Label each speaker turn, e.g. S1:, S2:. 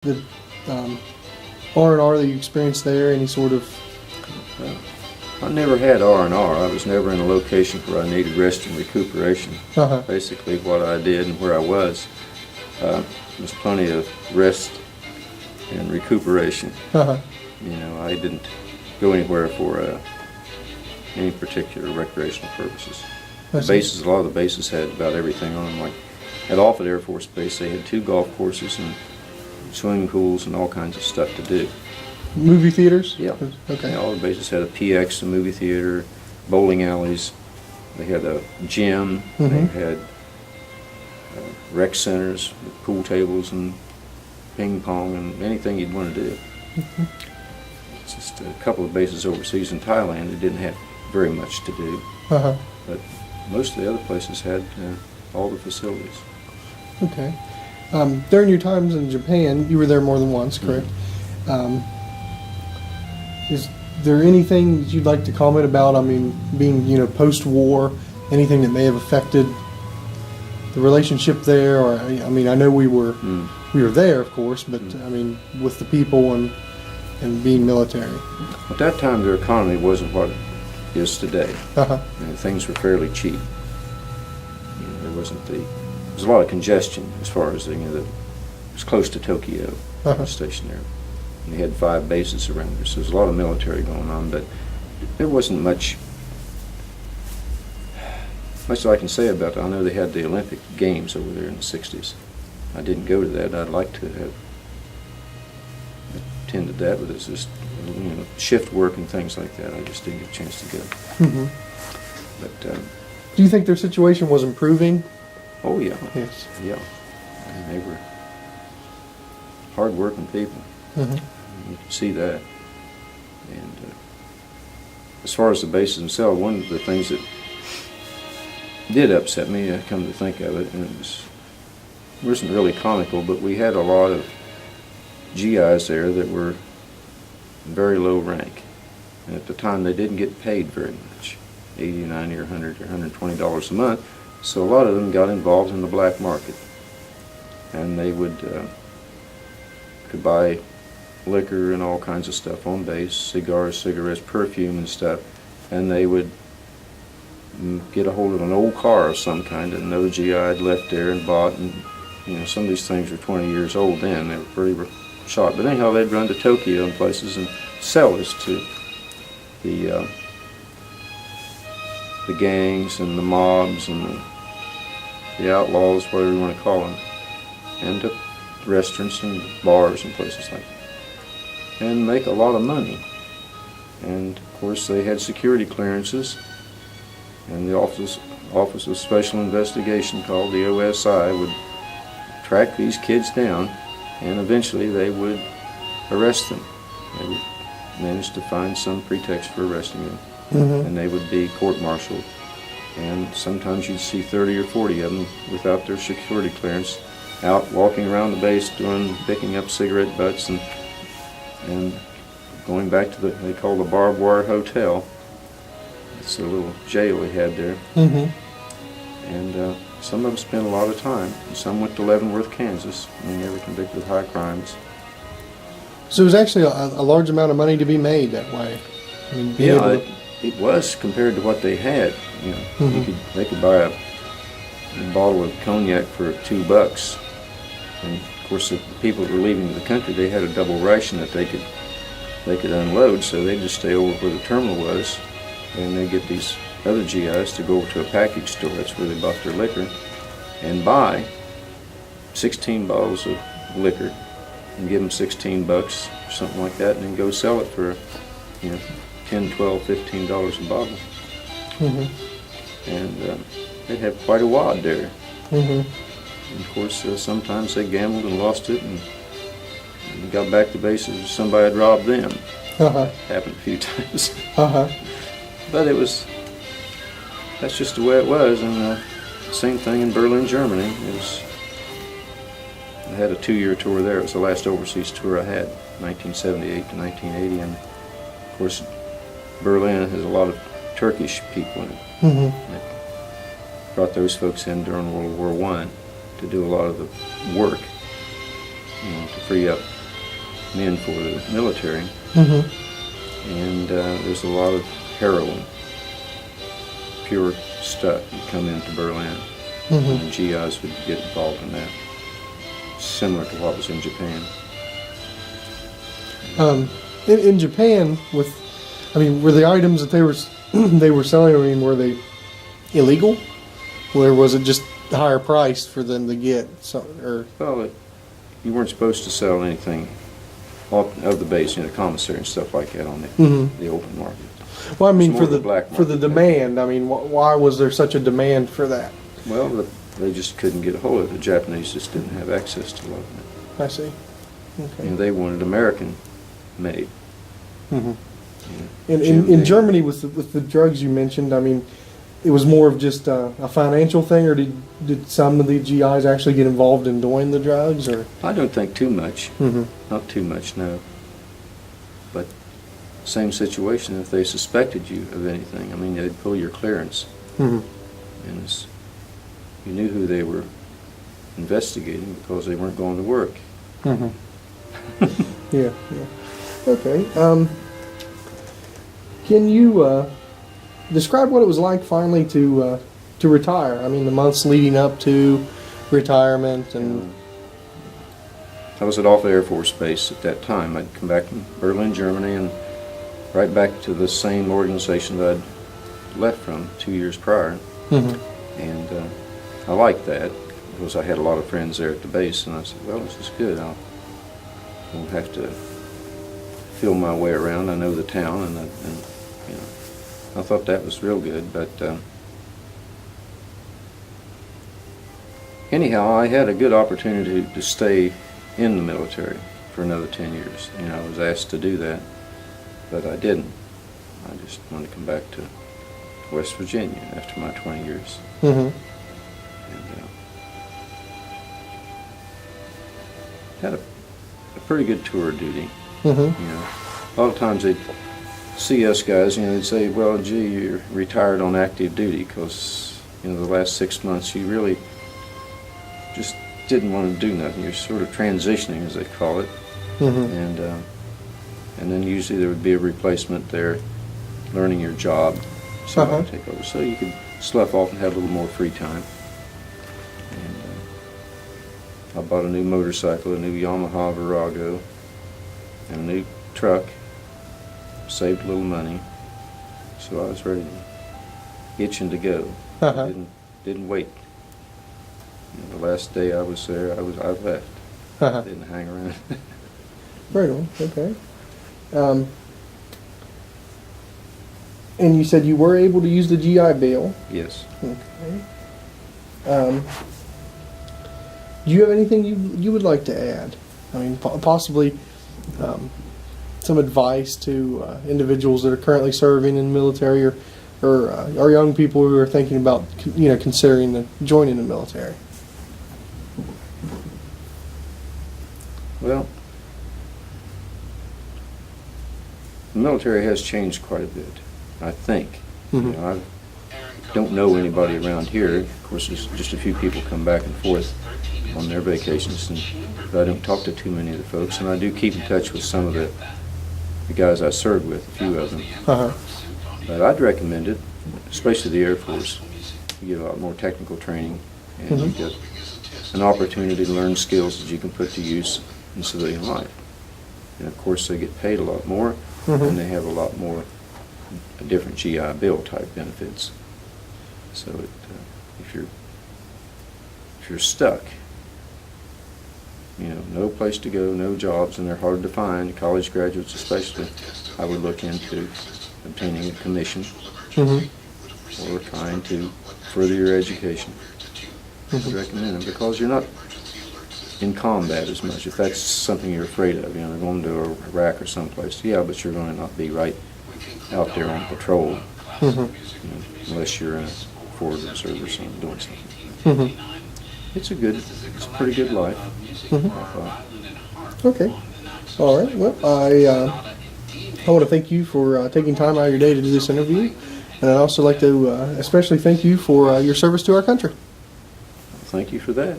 S1: The R&R that you experienced there, any sort of...
S2: I never had R&R. I was never in a location where I needed rest and recuperation. Basically what I did and where I was was plenty of rest and recuperation. You know, I didn't go anywhere for any particular recreational purposes. Bases, a lot of the bases had about everything on them. Like at Offutt Air Force Base, they had 2 golf courses and swimming pools and all kinds of stuff to do.
S1: Movie theaters?
S2: Yeah.
S1: Okay.
S2: Yeah, all the bases had a PX, a movie theater, bowling alleys. They had a gym. They had rec centers with pool tables and ping pong and anything you'd want to do. It's just a couple of bases overseas in Thailand that didn't have very much to do. But most of the other places had all the facilities.
S1: Okay. During your times in Japan, you were there more than once, correct? Is there anything that you'd like to comment about? I mean, being, you know, post-war, anything that may have affected the relationship there? Or I mean, I know we were there, of course, but I mean, with the people and being military.
S2: At that time, their economy wasn't what it is today. You know, things were fairly cheap. You know, there was a lot of congestion as far as, you know, it was close to Tokyo, stationed there. And they had 5 bases around there, so there's a lot of military going on, but there wasn't much that I can say about it. I know they had the Olympic Games over there in the 60s. I didn't go to that. I'd like to have attended that, but it's just, you know, shift work and things like that. I just didn't get a chance to go. But
S1: do you think their situation was improving?
S2: Oh yeah.
S1: Yes.
S2: Yeah. I mean, they were hard-working people. You can see that. And as far as the bases themselves, one of the things that did upset me, I come to think of it, and it wasn't really comical, but we had a lot of GIs there that were very low rank. And at the time, they didn't get paid very much, $80, $90, or $100 or $120 a month. So a lot of them got involved in the black market, and they could buy liquor and all kinds of stuff on base, cigars, cigarettes, perfume and stuff, and they would get a hold of an old car of some kind that another GI had left there and bought, and you know, some of these things were 20 years old then. They were pretty shot, but anyhow, they'd run to Tokyo and places and sell this to the gangs and the mobs and the outlaws, whatever you want to call them, and to restaurants and bars and places like that, and make a lot of money. And of course they had security clearances, and the Office of Special Investigation, called the OSI, would track these kids down, and eventually they would arrest them. They would manage to find some pretext for arresting them, and they would be court-martialed. And sometimes you'd see 30 or 40 of them without their security clearance, out walking around the base picking up cigarette butts and going back to they call the Barbed Wire Hotel. It's a little jail they had there. And some of them spent a lot of time. And some went to Leavenworth, Kansas, and they were convicted of high crimes.
S1: So it was actually a large amount of money to be made that way. I mean,
S2: it was compared to what they had. You know, they could buy a bottle of cognac for $2, and of course the people that were leaving the country, they had a double ration that they could unload, so they'd just stay over where the terminal was, and they'd get these other GIs to go over to a package store. That's where they bought their liquor, and buy 16 bottles of liquor and give them $16 or something like that, and then go sell it for, you know, $10, $12, $15 a bottle. And they'd have quite a wad there. And of course, sometimes they gambled and lost it, and got back to bases. Somebody had robbed them. Happened a few times. But that's just the way it was. And same thing in Berlin, Germany. I had a 2-year tour there. It was the last overseas tour I had, 1978 to 1980, and of course, Berlin has a lot of Turkish people in it. They brought those folks in during World War I to do a lot of the work. to free up men for the military.
S1: Mm-hmm.
S2: And there's a lot of heroin, pure stuff, would come into Berlin.
S1: Mm-hmm.
S2: And GIs would get involved in that, similar to what was in Japan.
S1: In Japan, were the items that they were selling, were they illegal, or was it just higher price for them to get?
S2: Well, you weren't supposed to sell anything of the base, the commissary and stuff like that on the open market.
S1: Well, I mean,
S2: It's more the black
S1: for the
S2: market.
S1: demand. I mean, why was there such a demand for that?
S2: Well, they just couldn't get a hold of it. The Japanese just didn't have access to a lot of it.
S1: I see. Okay.
S2: And they wanted American made.
S1: Mm-hmm.
S2: Yeah.
S1: In Germany, with the drugs you mentioned, I mean, it was more of just a financial thing, or did some of the GIs actually get involved in doing the drugs, or?
S2: I don't think too much.
S1: Mm-hmm.
S2: Not too much, no. But same situation, if they suspected you of anything, I mean, they'd pull your clearance.
S1: Mm-hmm.
S2: And you knew who they were investigating because they weren't going to work.
S1: Mm-hmm. Yeah. Okay. Can you describe what it was like finally to retire? I mean, the months leading up to retirement, and
S2: I was at Offutt Air Force Base at that time. I'd come back from Berlin, Germany, and right back to the same organization that I'd left from 2 years prior.
S1: mm-hmm.
S2: And I liked that because I had a lot of friends there at the base, and I said, well, this is good. I won't have to feel my way around. I know the town, and I thought that was real good. But anyhow, I had a good opportunity to stay in the military for another 10 years. I was asked to do that, but I didn't. I just wanted to come back to West Virginia after my 20 years.
S1: Mm-hmm.
S2: And had a pretty good tour of duty.
S1: Mm-hmm.
S2: A lot of times they'd see us guys, they'd say, well, gee, you're retired on active duty because, the last 6 months you really just didn't want to do nothing. You're sort of transitioning, as they call it.
S1: Mm-hmm.
S2: And then usually there would be a replacement there, learning your job, so
S1: Uh-huh.
S2: I would take over. So you could slough off and have a little more free time. And I bought a new motorcycle, a new Yamaha Virago, and a new truck. Saved a little money, so I was ready, itching to go.
S1: Uh-huh.
S2: Didn't wait. The last day I was there, I left.
S1: Uh-huh.
S2: Didn't hang around.
S1: Right on. Okay. And you said you were able to use the GI Bill.
S2: Yes.
S1: Okay. Do you have anything you would like to add? I mean, possibly some advice to individuals that are currently serving in the military, or young people who are thinking about considering joining the military.
S2: Well, the military has changed quite a bit, I think.
S1: Mm-hmm.
S2: I don't know anybody around here. Of course, there's just a few people come back and forth on their vacations, but I don't talk to too many of the folks, and I do keep in touch with some of the guys I served with, a few of them.
S1: Uh-huh.
S2: But I'd recommend it, especially the Air Force. You get a lot more technical training, and
S1: Mm-hmm.
S2: you get an opportunity to learn skills that you can put to use in civilian life. And of course, they get paid a lot more,
S1: Mm-hmm.
S2: and they have a lot more different GI Bill type benefits. So if you're stuck, no place to go, no jobs, and they're hard to find, college graduates especially, I would look into obtaining a commission
S1: Mm-hmm.
S2: or trying to further your education. I'd recommend it because you're not in combat as much. If that's something you're afraid of, they're going to Iraq or someplace, yeah, but you're going to not be right out there on patrol
S1: Mm-hmm.
S2: unless you're in a forward reserve or something doing something.
S1: Mm-hmm.
S2: It's a pretty good life.
S1: Mm-hmm.
S2: I thought.
S1: Okay. All right. Well, I want to thank you for taking time out of your day to do this interview, and I'd also like to especially thank you for your service to our country.
S2: Thank you for that.